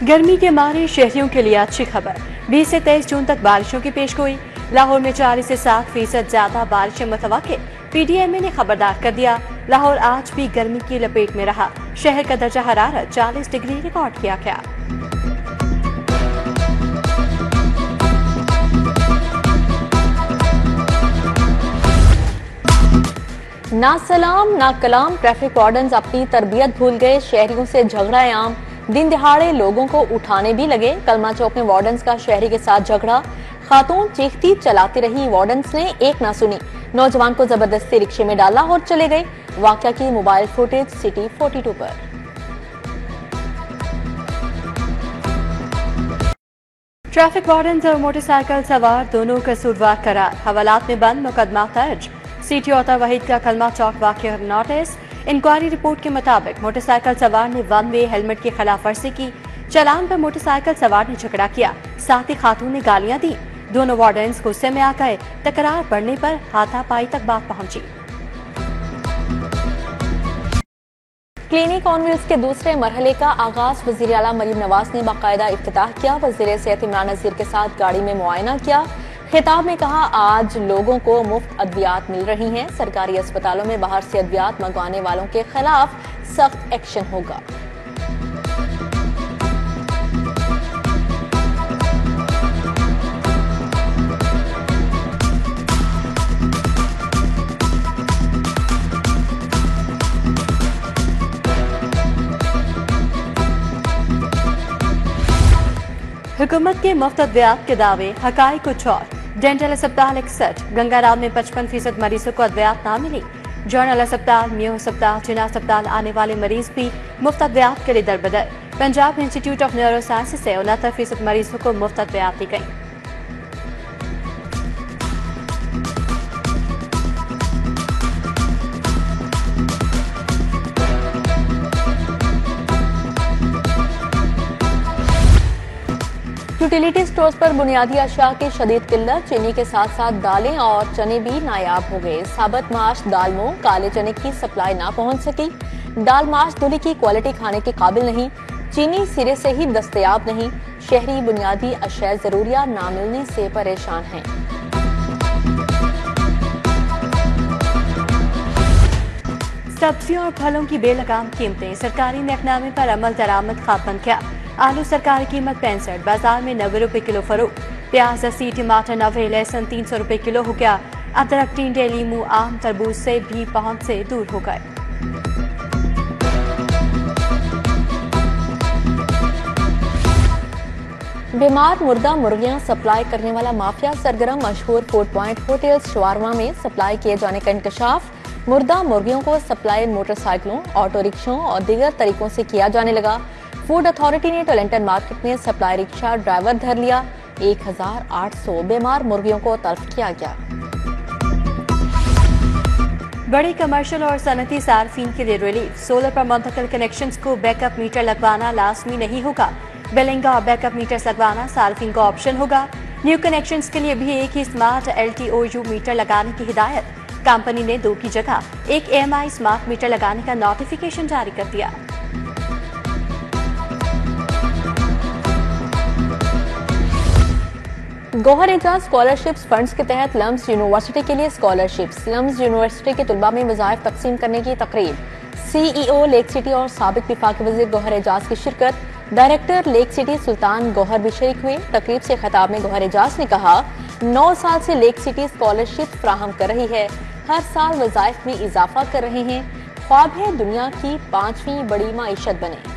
गर्मी के मारे शहरियों के लिए अच्छी खबर। 20 से 23 जून तक बारिशों की पेशगोई। लाहौर में 4 से 7% ज्यादा बारिशें मुतवक्के। पीडीएमए ने खबरदार कर दिया, लाहौर आज भी गर्मी की लपेट में रहा। शहर का दर्जा हरारत 40 डिग्री रिकॉर्ड किया गया। ना सलाम ना कलाम, ट्रैफिक वार्डन्स अपनी तरबियत भूल गए। शहरियों से झगड़ा आम, दिन दिहाड़े लोगों को उठाने भी लगे। कलमा चौक में वार्डन्स का शहरी के साथ झगड़ा, खातून चीखती चलाती रही, वार्डन्स ने एक ना सुनी, नौजवान को जबरदस्ती रिक्शे में डाला और चले गए। वाकया की मोबाइल फुटेज सिटी 42 पर। ट्रैफिक वार्डन और मोटरसाइकिल सवार दोनों कसूरवार करार, हवालात में बंद, मुकदमा दर्ज। सिटी औता वहीद का कलमा चौक वाकया नोटिस। इंक्वायरी रिपोर्ट के मुताबिक मोटरसाइकिल सवार ने वन वे हेलमेट की खिलाफ वर्जी की। चालान पर मोटरसाइकिल सवार ने झगड़ा किया, साथ ही खातून ने गालियां दी। दोनों वार्डन्स गुस्से में आ गए। तकरार बढ़ने पर हाथापाई तक बात पहुंची। क्लिनिक ऑन व्हील्स के दूसरे मरहले का आगाज वजीर आला मरीम नवाज ने बाकायदा इफ्तिताह किया। वजीर सेहत इमरान नज़ीर के साथ गाड़ी में मुआयना किया। खिताब में कहा, आज लोगों को मुफ्त अद्वियात मिल रही हैं। सरकारी अस्पतालों में बाहर से अद्वियात मंगवाने वालों के खिलाफ सख्त एक्शन होगा। हुकूमत के मुफ्त अद्वियात के दावे, हकाई कुछ और। डेंटल अस्पताल 61, गंगाराम में 55% मरीजों को अद्वियात ना मिली। जर्नल अस्पताल, म्यू अस्पताल, जिना अस्पताल आने वाले मरीज भी मुफ्त अद्वियात के लिए दरबदर। Punjab institute of neuroscience से 69% मरीजों को मुफ्त अद्वियात दी गई। यूटिलिटी स्टोर्स पर बुनियादी अशिया की शदीद किल्लत, चीनी के साथ साथ दालें और चने भी नायाब हो गए। साबत माश, दाल मूंग, काले चने की सप्लाई ना पहुंच सकी। दाल माश धुली की क्वालिटी खाने के काबिल नहीं, चीनी सिरे से ही दस्तयाब नहीं। शहरी बुनियादी अशिया जरूरिया ना मिलने से परेशान हैं। सब्जियों और फलों की बेलगाम कीमतें, सरकारी नकनामे पर अमल दरामद खापन किया। आलू सरकारी कीमत 65, बाजार में 90 रुपए किलो फरोख्त। प्याज 80, टमाटर 90, लहसुन 300 रुपए किलो हो गया। अदरक, टिंडे, लीमू, आम, तरबूज से भी पहुंच से दूर हो गए। बीमार मुर्दा मुर्गियां सप्लाई करने वाला माफिया सरगर्म, मशहूर फूड पॉइंट होटल्स शवारमा में सप्लाई किए जाने का इंकशाफ। मुर्दा मुर्गियों को सप्लाई मोटरसाइकिलों, ऑटो रिक्शों और दीगर तरीकों से किया जाने लगा। फूड अथॉरिटी ने टोलेंटन मार्केट में सप्लाई रिक्शा ड्राइवर धर लिया। 1800 बीमार मुर्गियों को तल्फ किया गया। बड़ी कमर्शियल और सनती सार्फिन के लिए रिलीफ, सोलर पर मुंतकिल कनेक्शंस को बैकअप मीटर लगवाना लाजमी नहीं होगा। बिलिंग और बैकअप मीटर्स लगवाना सार्फिन को ऑप्शन होगा। न्यू कनेक्शंस के लिए भी एक ही स्मार्ट LTOU मीटर लगाने की हिदायत। कंपनी ने 2 की जगह एक AMI स्मार्ट मीटर लगाने का नोटिफिकेशन जारी कर दिया। गौहर एजाज स्कॉलरशिप्स फंड्स के तहत लम्स यूनिवर्सिटी के लिए स्कॉलरशिप्स। लम्स यूनिवर्सिटी के तुलबा में वज़ाइफ तकसीम करने की तकरीब। CEO लेक सिटी और साबिक विफाकी वज़ीर गौहर एजाज की शिरकत। डायरेक्टर लेक सिटी सुल्तान गौहर भी शरीक हुए। तकरीब से खिताब में गौहर एजाज ने कहा, 9 साल से लेक सिटी स्कॉलरशिप फ्राहम कर रही है, हर साल वज़ाइफ में इजाफा कर रहे हैं। ख्वाब है दुनिया की 5वीं बड़ी माईशत बने।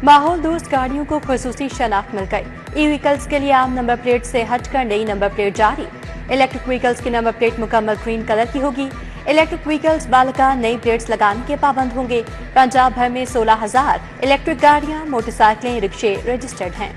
माहौल दोस्त गाड़ियों को खुसूसी शनाख्त मिल गई। ई व्हीकल्स के लिए आम नंबर प्लेट से हटकर नई नंबर प्लेट जारी। इलेक्ट्रिक व्हीकल्स की नंबर प्लेट मुकम्मल ग्रीन कलर की होगी। इलेक्ट्रिक व्हीकल्स बालका नई प्लेट्स लगाने के पाबंद होंगे। पंजाब भर में 16,000 इलेक्ट्रिक गाड़ियां, मोटरसाइकिलें, रिक्शे रजिस्टर्ड हैं।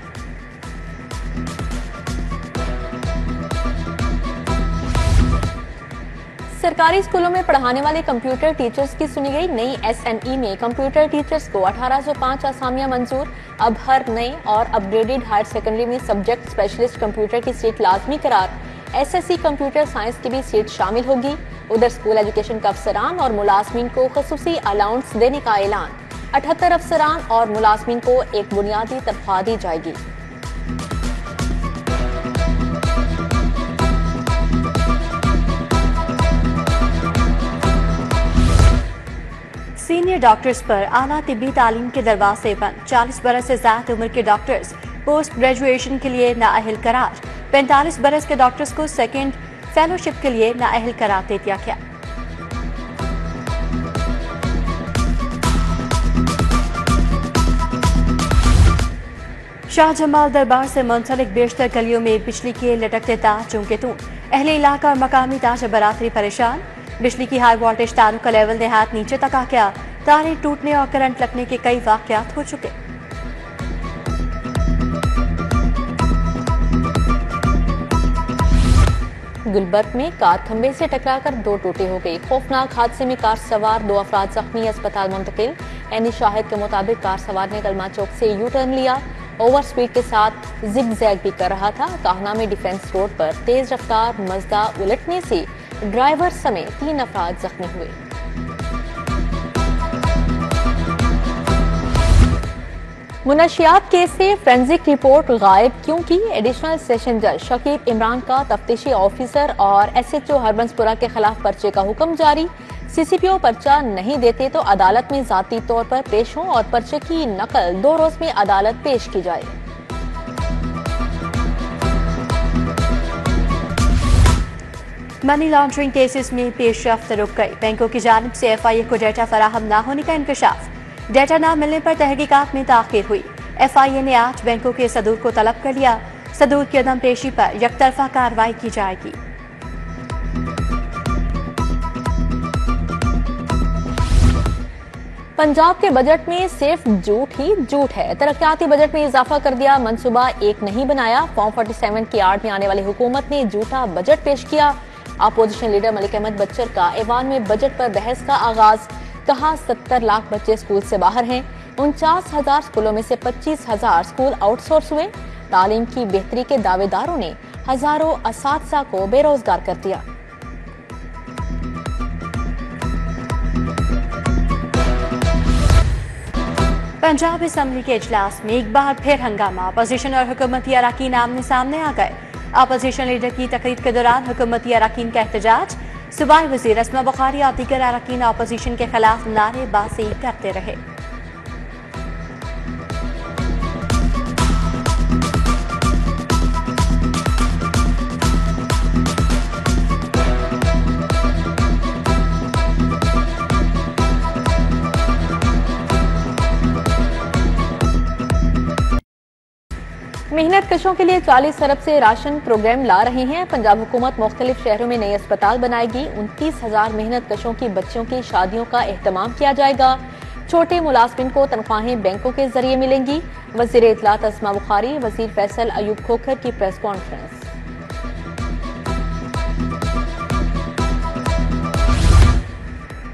सरकारी स्कूलों में पढ़ाने वाले कंप्यूटर टीचर्स की सुनी गई नई SNE में कंप्यूटर टीचर्स को 1805 असामियां मंजूर। अब हर नए और अपग्रेडेड हायर सेकेंडरी में सब्जेक्ट स्पेशलिस्ट कंप्यूटर की सीट लाजमी करार। SSC कंप्यूटर साइंस की भी सीट शामिल होगी। उधर स्कूल एजुकेशन के अफसरान और मुलाजमीन को खसूसी अलाउंस देने का ऐलान। 78 अफसरान और मुलाजमीन को एक बुनियादी तनख्वाह दी जाएगी। सीनियर डॉक्टर्स पर आला तिब्बी तालीम के दरवाजे बंद। 40 बरस से ज्यादा उम्र के डॉक्टर्स पोस्ट ग्रेजुएशन के लिए नाअहल करार। 45 बरस के डॉक्टर्स को सेकेंड फेलोशिप के लिए नाअहल करार दे दिया गया। शाहजमाल दरबार से मुंसलिक बेशतर गलियों में बिजली के लटकते तार चूंकि तूं। अहले इलाका और मकामी ताज बरादरी परेशान। बिजली की हाई वोल्टेज तारों का लेवल निहायत नीचे तक आ गया। तारें टूटने और करंट लगने के कई वाकयात हो चुके। गुलबर्ग में कार खंबे से टकराकर 2 टूटे हो गई। खौफनाक हादसे में कार सवार 2 अफराद जख्मी, अस्पताल मुंतकिल। एनी शाहिद के मुताबिक कार सवार ने कलमा चौक से यू टर्न लिया। ओवर स्पीड के साथ जिग जैग भी कर रहा था। काहना में डिफेंस रोड पर तेज रफ्तार मजदा उलटने से ड्राइवर समेत 3 अफराद जख्मी हुए। मुनशियात केस से फोरेंसिक रिपोर्ट गायब क्यों की? एडिशनल सेशन जज शकीब इमरान का तफ्तीशी ऑफिसर और SHO हरबंसपुरा के खिलाफ पर्चे का हुक्म जारी। CCPO पर्चा नहीं देते तो अदालत में जाती तौर पर पेश हों और पर्चे की नकल 2 रोज में अदालत पेश की जाए। मनी लॉन्ड्रिंग केसेस में पेशरफ्त रुक गई। बैंकों की जानिब से FIA को डेटा फराहम न होने का इंकशाफ। डेटा न मिलने पर तहकीकात में ताखीर हुई। FIA ने 8 बैंकों के सदूर को तलब कर लिया। सदूर की अदम पेशी पर यकतरफा कार्रवाई की जाएगी। पंजाब के बजट में सिर्फ झूठ ही झूठ है। तरक्याती बजट में इजाफा कर दिया, मनसूबा एक नहीं बनाया। फॉर्म 47 की आड़ में आने वाली हुकूमत ने झूठा बजट पेश किया। अपोजिशन लीडर मलिक अहमद बच्चर का ऐवान में बजट पर बहस का आगाज। कहा 70 लाख बच्चे स्कूल से बाहर हैं। 49,000 स्कूलों में से 25,000 स्कूल आउटसोर्स हुए। तालीम की बेहतरी के दावेदारों ने हजारों असातिज़ा को बेरोजगार कर दिया। पंजाब असम्बली के इजलास में एक बार फिर हंगामा। अपोजिशन और हुकूमती अरकान आमने सामने आ गए। अपोजिशन लीडर की तकरीर के दौरान हुकूमती अरकान का एहतजाज। सूबाई वज़ीर अस्मा बुखारी और दीगर अरकान अपोजिशन के खिलाफ नारेबाजी करते रहे। मेहनत कशों के लिए 40 अरब से राशन प्रोग्राम ला रहे हैं। पंजाब हुकूमत मुख्तलिफ शहरों में नए अस्पताल बनाएगी। 29,000 मेहनत कशों की बच्चियों की शादियों का एहतमाम किया जाएगा। छोटे मुलाजमिन को तनख्वाहें बैंकों के जरिए मिलेंगी। वजीर इत्तलात अस्मा बुखारी, वजीर फैसल अयूब खोखर की प्रेस कॉन्फ्रेंस।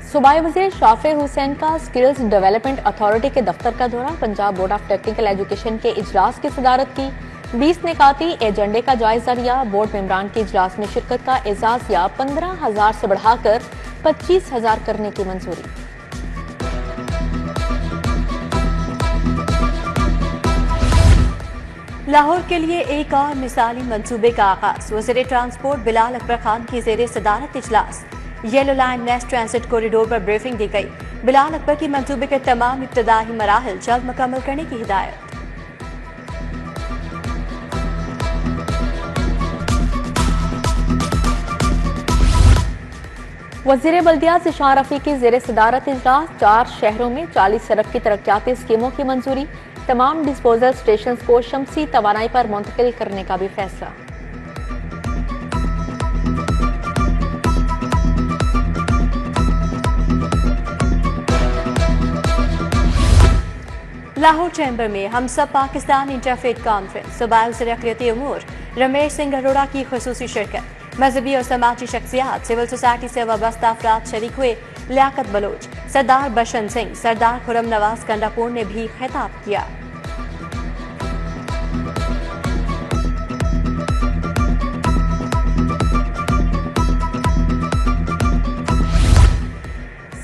सूबाई वज़ीर शाफिर हुसैन का स्किल्स डेवलपमेंट अथॉरिटी के दफ्तर का दौरा। Punjab board of technical education के इजलास की सदारत की। 20 निकाती एजेंडे का जायजा लिया। बोर्ड मेंबरान के इजलास में शिरकत का एजाज या 15,000 से बढ़ाकर 25,000 करने की मंजूरी। लाहौर के लिए एक और मिसाली मंसूबे का आगाज। वज़ीर ट्रांसपोर्ट बिलाल अकबर खान की ज़ेरे सदारत इजलास। Yellow line nest transit corridor पर ब्रीफिंग दी गई। बिलाल अकबर की मंसूबे के तमाम इब्तदाई मराहल जल्द मुकम्मल करने की हिदायत। वज़ीर बल्दियात ज़िशान रफ़ी की ज़ेरे सदारत इजलास। 4 शहरों में 40 अरब की तरक्याती स्कीमों की मंजूरी। तमाम डिस्पोजल स्टेशन को शमसी तवानाई पर मुंतकिल करने का भी फैसला। लाहौर चैम्बर में हम सब पाकिस्तान इंटरफेथ कॉन्फ्रेंस। सूबाई वज़ीर अक़लियती उमूर रमेश सिंह अरोड़ा की ख़ुसूसी शिरकत। मजहबी और समाजी शख्सियात, सिविल सोसाइटी से वाबस्ता अफराद शरीक हुए। लियाकत बलोच, सरदार बशन सिंह, सरदार खुरम नवाज कंडापुर ने भी खिताब किया।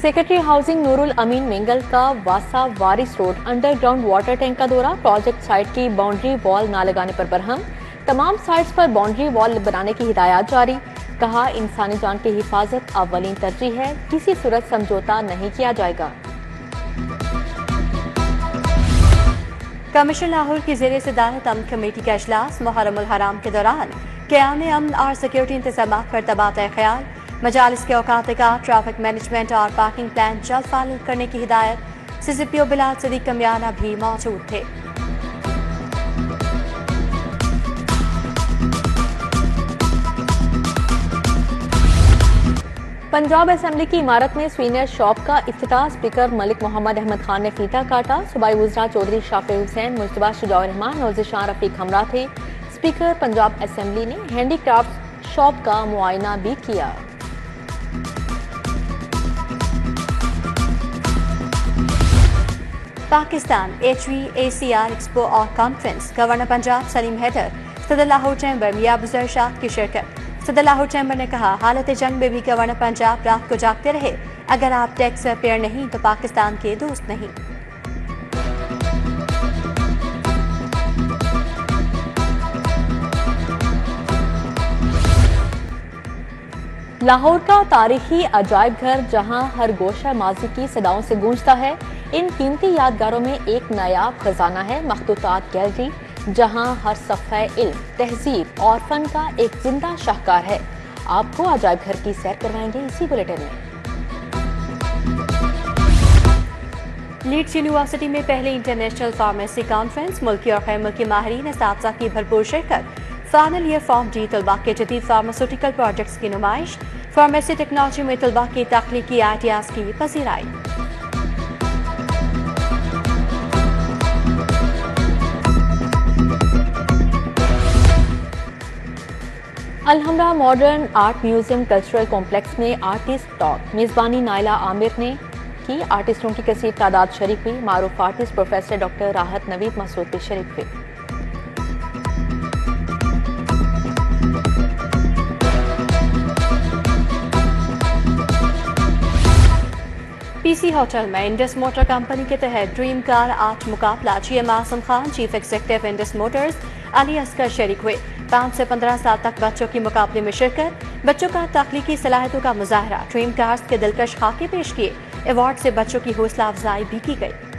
सेक्रेटरी हाउसिंग नूरुल अमीन मिंगल का वासा वारिस रोड अंडरग्राउंड वाटर टैंक का दौरा। प्रोजेक्ट साइट की बाउंड्री वॉल न लगाने पर बरहम। तमाम साइट्स पर बाउंड्री वॉल बनाने की हिदायत जारी। कहा, इंसानी जान की हिफाजत अव्वलीन तरजीह है, किसी सूरत समझौता नहीं किया जाएगा। कमीशन लाहौर की जेर सदारत अमन कमेटी का इजलास। मुहर्रमुल हराम के दौरान क़याम अमन और सिक्योरिटी इंतजाम पर तबादला ख्याल। मजालिस के औकात का ट्रैफिक मैनेजमेंट और पार्किंग प्लान जल्द फाइल करने की हिदायत। CCPO बिलाल सदीक कमियाना भी मौजूद थे। पंजाब असेंबली की इमारत में स्वीनियर शॉप का इफ्तिताह। स्पीकर मलिक मोहम्मद अहमद खान ने फीता काटा। सूबाई वज़रा चौधरी शाफी हुसैन, मुश्तबा शुजाउर रहमान और ज़िशान रफीक हमरा थे। स्पीकर पंजाब असेंबली ने हैंडीक्राफ्ट शॉप का मुआयना भी किया। पाकिस्तान HVACR एक्सपो और कॉन्फ्रेंस। गवर्नर पंजाब सलीम हैदर, सदर लाहौर चैम्बर मियां अफजल शाह की शिरकत। सदर लाहौर चैम्बर ने कहा, हालत जंग में भी गवर्नर पंजाब रात को जागते रहे। अगर आप टैक्स पेयर नहीं तो पाकिस्तान के दोस्त नहीं। लाहौर का तारीखी अजायब घर, जहां हर गोशा माजी की सदाओं से गूंजता है। इन कीमती यादगारों में एक नायाब खजाना है मखतूतात गैलरी, जहां हर सफ़े इल्म, तहजीब और फन का एक जिंदा शाहकार है। आपको अजायब घर की सैर करवाएंगे इसी बुलेटिन में। लीड्स यूनिवर्सिटी में पहले इंटरनेशनल फार्मेसी कॉन्फ्रेंस। मुल्की और गैर मुल्की माहिरीन असातिज़ा की भरपूर शिरकत। फाइनल ईयर फॉर्म डी तलबा के जदीद फार्मास्यूटिकल प्रोजेक्ट्स की नुमाइश। फार्मेसी टेक्नोलॉजी में तलबा की तख्लीकी आइडियाज़ की पसीराई। Alhamra modern art museum cultural complex में आर्टिस्ट टॉक। मेजबानी नाइला आमिर ने की। आर्टिस्टों की कसीर तादाद शरीक हुई। मारूफ आर्टिस्ट प्रोफेसर डॉक्टर राहत नवीद मसूद भी शरीक हुए। PC होटल में इंडस मोटर कंपनी के तहत ड्रीम कार आर्ट मुकाबला। GM Azam Khan, chief executive Indus Motors Ali Asghar शरीक हुए। 5 से 15 साल तक बच्चों की मुकाबले में शिरकत। बच्चों का तख्लीकी सलाहियतों का मुजाहरा। ड्रीम कार्स के दिलकश खाके पेश किए। अवार्ड से बच्चों की हौसला अफजाई भी की गई।